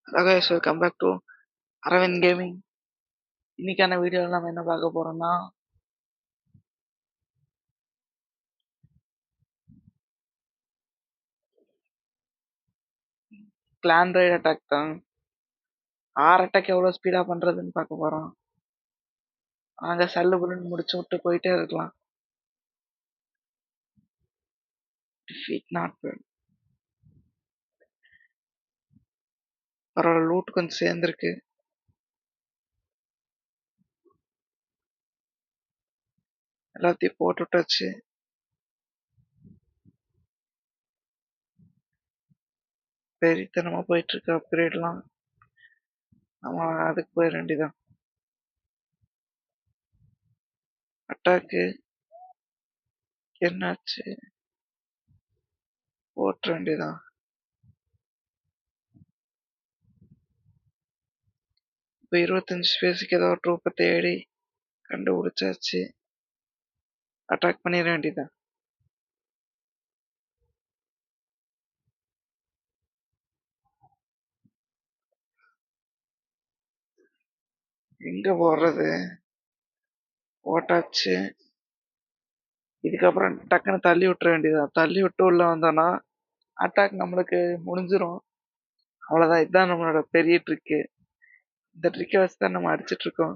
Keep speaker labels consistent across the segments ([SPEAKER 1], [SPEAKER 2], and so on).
[SPEAKER 1] Hello guys, welcome back to Aravind Gaming. இன்னைக்கான வீடியோவில் நம்ம என்ன பார்க்க போறோம்னா கிளான் ரைட் அட்டாக் தான். ஆர் அட்டாக் எவ்வளோ ஸ்பீடாக பண்ணுறதுன்னு பார்க்க போகிறோம். நாங்கள் சல்லு புல்லுன்னு முடிச்சு விட்டு போயிட்டே இருக்கலாம். Defeat not bad. பரவாயில்ல, லூட் கொஞ்சம் சேர்ந்துருக்கு. எல்லாத்தையும் போட்டு விட்டாச்சு. வெறித்தனமாக போயிட்டுருக்கு அப்கிரேட்லாம். நம்ம அதுக்கு போயிட வேண்டியதான். அட்டாக்கு என்னாச்சு போட்ட வேண்டியதான். இப்போ 25 ஸ்பேஸுக்கு ஏதோ ட்ரூப்பை தேடி கண்டுபிடிச்சாச்சு. அட்டாக் பண்ணிட வேண்டியதான். எங்க போடுறது? போட்டாச்சு. இதுக்கப்புறம் டக்குன்னு தள்ளி விட்டுற வேண்டியதான். தள்ளி விட்டு உள்ள வந்தோன்னா அட்டாக் நம்மளுக்கு முடிஞ்சிரும். அவ்வளோதான். இதுதான் நம்மளோட பெரிய ட்ரிக்கு. இந்த ட்ரிக்கை வச்சு தான் நம்ம அடிச்சிட்டு இருக்கோம்.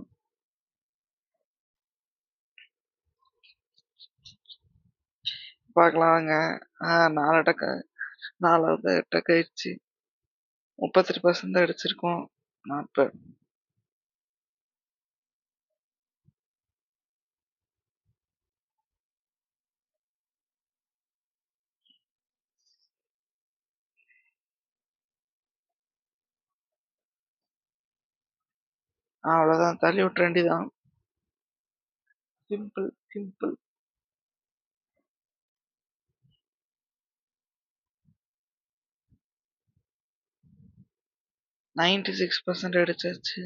[SPEAKER 1] பார்க்கலாம் வாங்க. 4 அட்டாக், 4வது அட்டாக் ஆயிடுச்சு. 38% தான் அடிச்சிருக்கோம். Not bad. அவ்வளோதான், தள்ளி விட்டுற வேண்டியதான். Simple simple. நைன்டி 96% அடிச்சாச்சு.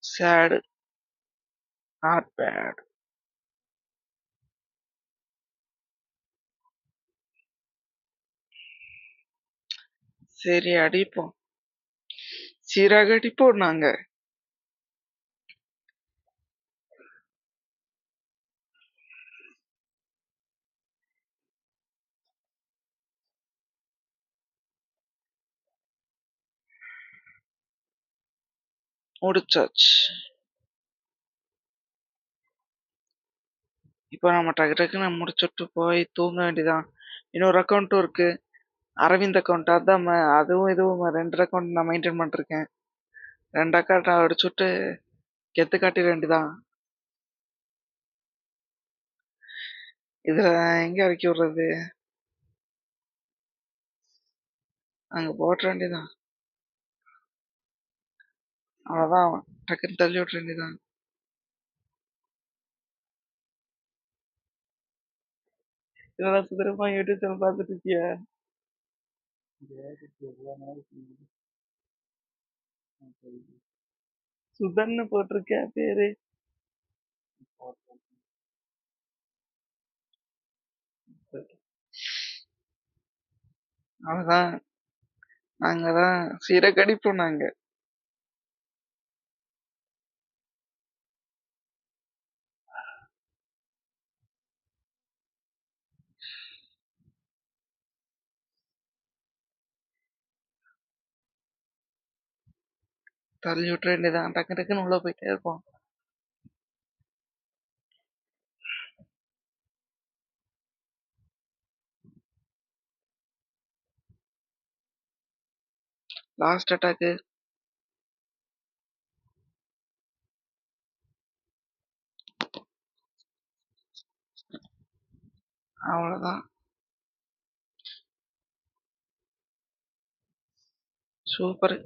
[SPEAKER 1] Sad, not bad. சரி, அடிப்போம். சீராக அடிப்போம் நாங்க. முடிச்சாச்சு. இப்போ நம்ம டக்கு டக்குன்னு முடிச்சுட்டு போய் தூங்க வேண்டியதான். இன்னொரு அக்கௌண்ட்டும் இருக்கு, அரவிந்த் அக்கௌண்ட். அதான் அதுவும் இதுவும் 2 அக்கௌண்ட் நான் மெயின்டைன் பண்ணிருக்கேன். 2 அக்கௌண்ட் அடிச்சுட்டு கெத்து காட்டிட வேண்டியதான். இதுல எங்க இறக்கி விடுறது? அங்க போட்ட வேண்டியதான். அவ்வளவுதான், டக்குன்னு தள்ளி விட்டுற வேண்டியதான். இதெல்லாம் சுதரமா யூடியூப் சேனல் பார்த்துட்டு இருக்கிய? சுதன்னு போட்டிருக்க பேரு. அவ்வளவுதான், நாங்க தான் சீரக்கடிப்போம் நாங்க. தள்ளி விட்டுற வேண்டியதான். டக்கு டக்குன்னு உள்ள போயிட்டே இருப்போம். Last attack. அவ்வளவுதான், சூப்பர்.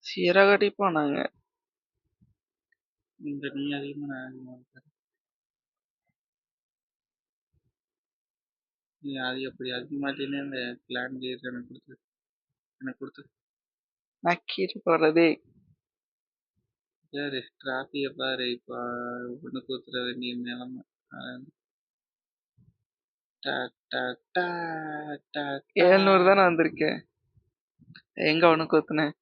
[SPEAKER 1] சீரகடிப்போம் நாங்க. இந்த நீ அதிகமா நான் அதிகமா இருக்காது. நீ அது எப்படி அதிகமாட்டினே இந்த கிளான் லீடர் எனக்கு கொடுத்து நக்கிட்டு போறதே.
[SPEAKER 2] யாரு டிராஃபிய பாரு இப்போ ஒண்ணு கூத்துற வேண்டிய நிலைமை. டக் டக் டக் டக்
[SPEAKER 1] 700 தானே வந்திருக்கேன். எங்க உனக்கு ஊத்துனேன்?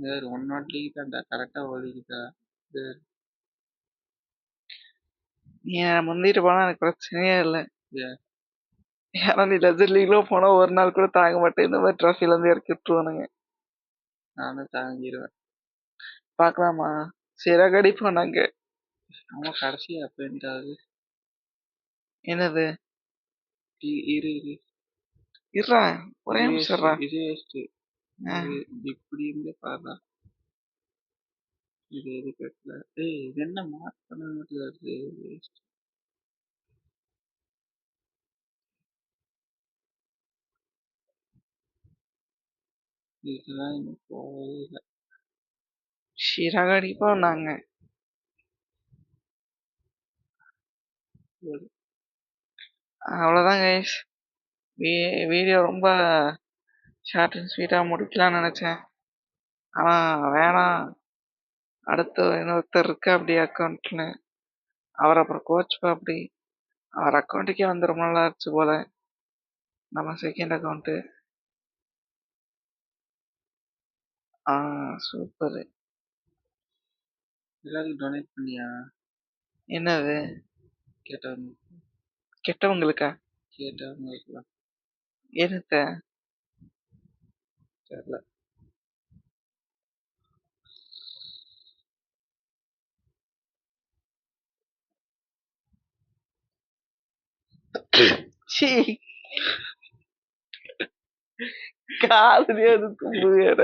[SPEAKER 2] வேறு ஒன் நாட் லீக் தான்டா கரெக்டா ஓடிக்குதா.
[SPEAKER 1] நீ முந்திட்டு போனா எனக்கு பிரச்சனையே இல்லை.
[SPEAKER 2] ஏன்
[SPEAKER 1] ஏன்னா நீ லெஜர் லீக்ல போனா ஒரு நாள் கூட தாங்க மாட்டேன். இந்த மாதிரி டிராஃபில இருந்து இறக்கி விட்டுருவானுங்க.
[SPEAKER 2] நானும் தாங்கிடுவேன்.
[SPEAKER 1] பாக்கலாமா? சிறகு அடிப்போம் நாங்க.
[SPEAKER 2] ஆமா கடைசி அப்பன்ட்டாவது
[SPEAKER 1] என்னது?
[SPEAKER 2] இரு இரு
[SPEAKER 1] இருடா ஒரே நிமிஷம் இருடா.
[SPEAKER 2] இது வேஸ்ட். இப்படி இருந்தே பாருடா. இது எது கட்டல. ஏய் இது என்ன மார்க் பண்ண மாட்டேங்குது. வேஸ்ட். இதெல்லாம் இன்னும் போகவே இல்லை.
[SPEAKER 1] சிறகு அடிப்போம் நாங்க. அவ்வளோதான் கைஸ். வீடியோ ரொம்ப ஷார்ட் அண்ட் ஸ்வீட்டாக முடிக்கலாம்னு நினச்சேன். ஆனால் வேணாம். அடுத்து இன்னொருத்தர் இருக்கு அப்படி அக்கௌண்ட்ல. அவர் அப்புறம் கோச்சுப்பா அப்படி. அவர் அக்கௌண்ட்டுக்கே வந்து ரொம்ப நாள் ஆச்சு போல. நம்ம செகண்ட் அக்கௌண்ட்டு. சூப்பர்.
[SPEAKER 2] எல்லாருக்கும் டொனேட் பண்ணியா?
[SPEAKER 1] என்னது?
[SPEAKER 2] கேட்டவங்க
[SPEAKER 1] கெட்டவங்களுக்கா?
[SPEAKER 2] கேட்டவங்களுக்குலாம்
[SPEAKER 1] என்னத்த?
[SPEAKER 2] தெரியல.
[SPEAKER 1] சீ காதுலயே அது தும்பு வேற.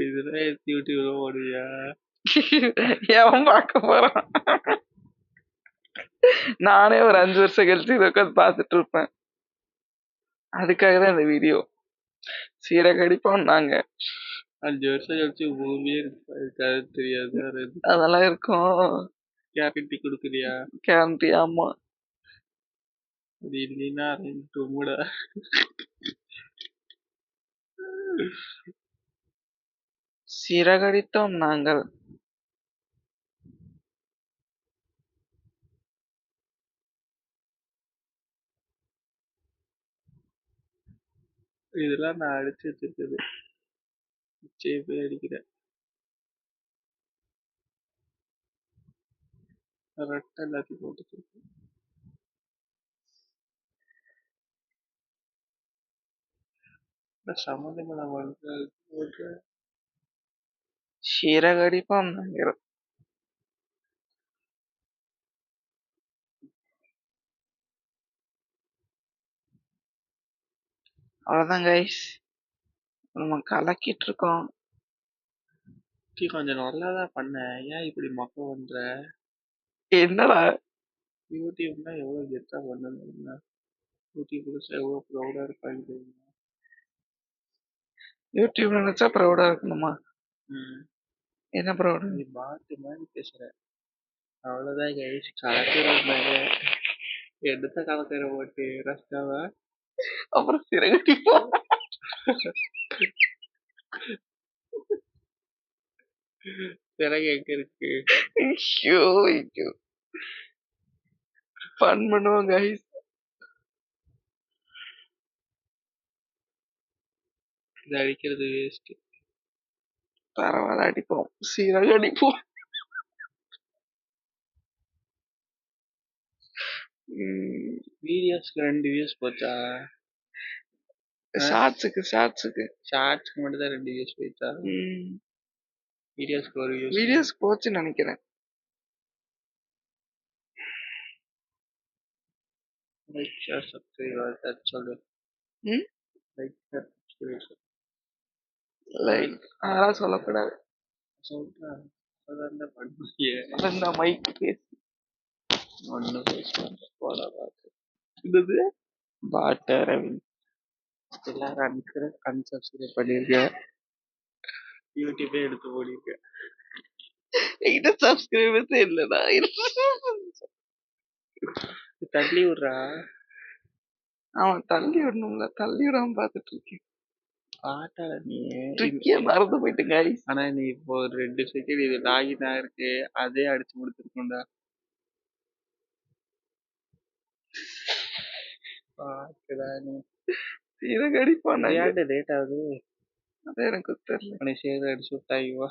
[SPEAKER 2] இதெல்லாம் எடுத்து யூடியூப்ல ஓடுவியா?
[SPEAKER 1] எவன் பார்க்க போறான்? நானே ஒரு 5 வருஷம் கழிச்சு இதை உட்காந்து பார்த்துட்டு இருப்பேன். அதுக்காக தான் இந்த வீடியோ. சீரக அடிப்போம் நாங்க.
[SPEAKER 2] 5 வருஷம் கழிச்சு பூமியே இருக்காது தெரியாது.
[SPEAKER 1] அதெல்லாம் இருக்கும்.
[SPEAKER 2] கேரண்டி கொடுக்குறியா?
[SPEAKER 1] கேரண்டி ஆமா.
[SPEAKER 2] அது இல்லைன்னா தும்முடா.
[SPEAKER 1] சிறகடித்தோம் நாங்கள்.
[SPEAKER 2] இதெல்லாம் நான் அடிச்சு வச்சிருக்குது. போய் அடிக்கிறேன். கரெக்டா எல்லாத்தையும் போட்டு வச்சிருக்கேன். சம்மந்தம் போட்டு
[SPEAKER 1] சிறகடிப்போம் நாங்கள். அவ்வளவுதான் கைஸ். நம்ம கலக்கிட்டு இருக்கோம்.
[SPEAKER 2] கொஞ்சம் நல்லாதான் பண்ண. ஏன் இப்படி மொக்க பண்ற?
[SPEAKER 1] என்னடா
[SPEAKER 2] யூடியூப்னா எவ்வளவு கெத்தா பண்ணணும். யூடியூப் எவ்வளவு ப்ரௌடா இருப்பாங்க.
[SPEAKER 1] யூடியூப் நினைச்சா ப்ரௌடா இருக்கணுமா? என்ன ப்ரௌட்?
[SPEAKER 2] நீ பாட்டு மாதிரி பேசுற. அவ்வளவுதான் கைஸ். கலக்கிறாங்க. எடுத்த கலக்கிற போட்டு ரஸ்தாவா.
[SPEAKER 1] அப்புறம் சிறகடிப்போம்.
[SPEAKER 2] சிறகு எங்க இருக்கு?
[SPEAKER 1] ஐயோ ஐயோ. ஃபன் பண்ணுவோம் கைஸ்.
[SPEAKER 2] இது அடிக்கிறது வேஸ்ட்.
[SPEAKER 1] பரவாயில்ல அடிப்போம். சிறகு அடிப்போம்.
[SPEAKER 2] வீடியோஸ்க்கு 2 வியூஸ் போச்சா?
[SPEAKER 1] ஷார்ட்ஸுக்கு
[SPEAKER 2] மட்டும் தான் 2 வியூஸ் போயிட்டா? வீடியோஸ்க்கு 1 வியூஸ்.
[SPEAKER 1] வீடியோஸ் போச்சுன்னு நினைக்கிறேன்.
[SPEAKER 2] லைக் ஷேர் சப்ஸ்கிரைப் சொல்லு. Like share subscribe.
[SPEAKER 1] லைக் அதெல்லாம் சொல்லக்கூடாது.
[SPEAKER 2] சொல்றேன். அதான் பண்ணுவியே.
[SPEAKER 1] அதான் மைக் பேசி
[SPEAKER 2] ஒன்னும் பேசுவாங்க. போடா பாத்து.
[SPEAKER 1] என்னது?
[SPEAKER 2] பாட்டு அரவிந்த். எல்லாரும் அன்சப்ஸ்கிரைப் பண்ணிருக்கேன். யூடியூபே எடுத்து ஓடிருக்கேன்.
[SPEAKER 1] என்கிட்ட சப்ஸ்கிரைபர்ஸே இல்லடா.
[SPEAKER 2] தள்ளி விடுறா.
[SPEAKER 1] அவன் தள்ளி விடணும்ல, தள்ளி விடாம பாத்துட்டு இருக்கேன்.
[SPEAKER 2] ஆட்டாள நீ.
[SPEAKER 1] ட்ரிக்கியே மறந்து போயிட்டு guys.
[SPEAKER 2] ஆனா நீ இப்போ ஒரு 2 செகண்ட் இது லாகின் ஆயிருக்கு, அதே அடிச்சு முடிச்சிருக்கோம்டா. பாக்குடா நீ.
[SPEAKER 1] சீரக அடிப்பானாங்க.
[SPEAKER 2] ஏன்டா லேட் ஆகுது?
[SPEAKER 1] அதான் எனக்கு தெரியல.
[SPEAKER 2] உனக்கு சேர் அடிச்சு விட்டாய் வா.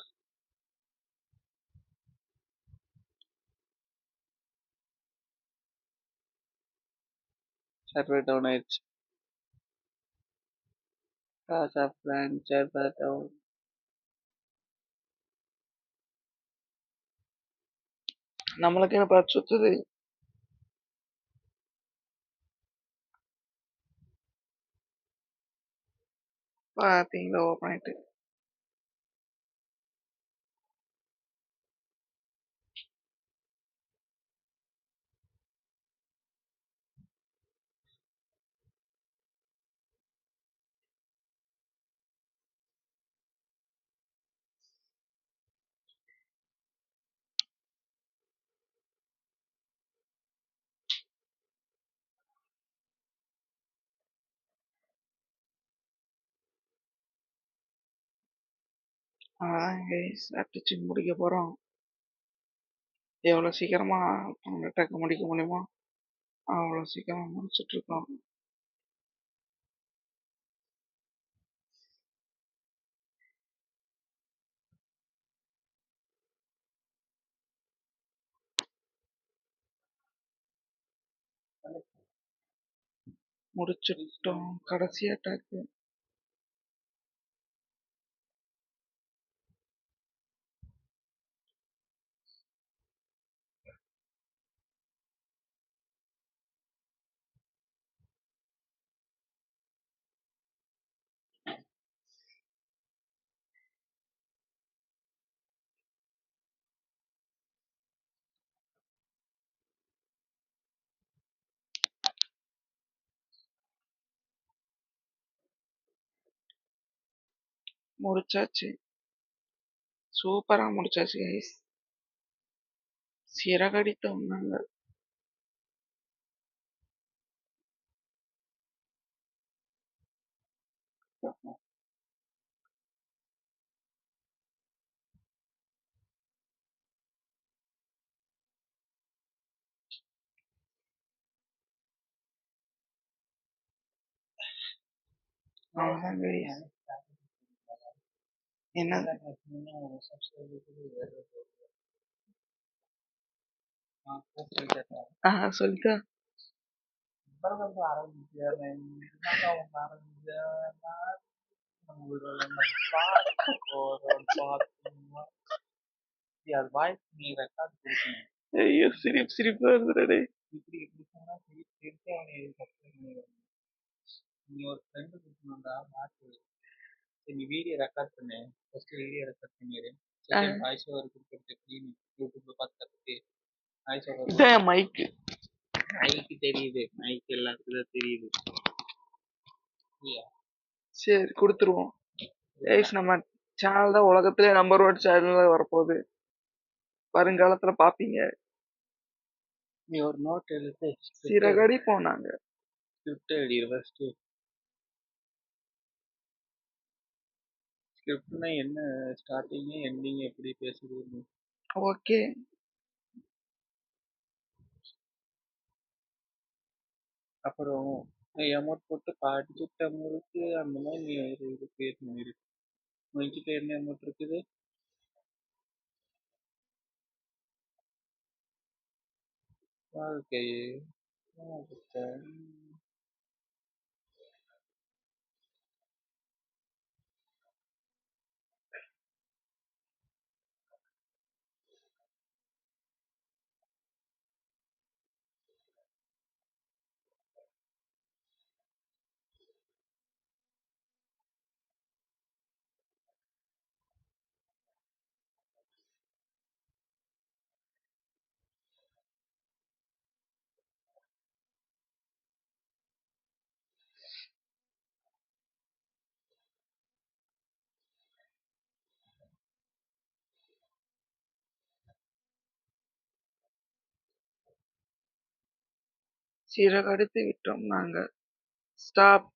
[SPEAKER 2] சர்வர் டவுன் ஆயிடுச்சு. Cause of plan server down.
[SPEAKER 1] நம்மளுக்கு என்ன பார்த்து சுத்துது. பாத்தீங்களா ஓப்பன் ஆயிட்டு. அதான் guys, அடிச்சு முடிக்க போறோம். எவ்வளவு சீக்கிரமா அட்டாக் முடிக்க முடியுமோ அவ்வளவு சீக்கிரமா முடிச்சிட்டு இருக்கோம். முடிச்சிட்டோம் கடைசி அட்டாக். முடிச்சாச்சு, சூப்பரா முடிச்சாச்சு கைஸ். சிறகடித்தோம் நாங்கள். அவ்வளவுதான் guys. என்ன சொல்லிட்டா ஐயோ சிரிப்பு சிரிப்பா இருந்துடே.
[SPEAKER 2] நீ ஒரு ஃப்ரெண்டு கொடுக்கணும்டா மாட்டு. நீ வீடியோ ரெக்கார்ட் பண்ணு. ஃபர்ஸ்ட் வீடியோ ரெக்கார்ட் பண்ணிடு. செகண்ட் வாய்ஸ் ஓவர் கொடுக்கறதுக்கு யூடியூப்ல பார்த்து வாய்ஸ் ஓவர்.
[SPEAKER 1] இதான் மைக்கு.
[SPEAKER 2] மைக்கு தெரியுது, மைக் எல்லாத்துக்கும் தெரியுது.
[SPEAKER 1] சரி கொடுத்துருவோம் கைஸ். நம்ம சேனல் தான் உலகத்திலே நம்பர் 1 சேனல் வரப்போகுது, வருங்காலத்துல பாப்பீங்க.
[SPEAKER 2] நீ ஒரு நோட் எழுத்து
[SPEAKER 1] சிறகடி போனாங்க.
[SPEAKER 2] Script எழுதிரு first. ஸ்கிரிப்ட்னா என்ன, ஸ்டார்டிங் எண்டிங் எப்படி பேசுறது.
[SPEAKER 1] ஓகே
[SPEAKER 2] அப்புறம் அமௌண்ட் போட்டு படிச்சுட்ட முறுக்கு அந்த மாதிரி நீ ஒரு இது பேசணும். இருக்கு உங்ககிட்ட என்ன அமௌண்ட் இருக்குது? வாழ்க்கை
[SPEAKER 1] சிறகடித்து விட்டோம் நாங்க. ஸ்டாப்.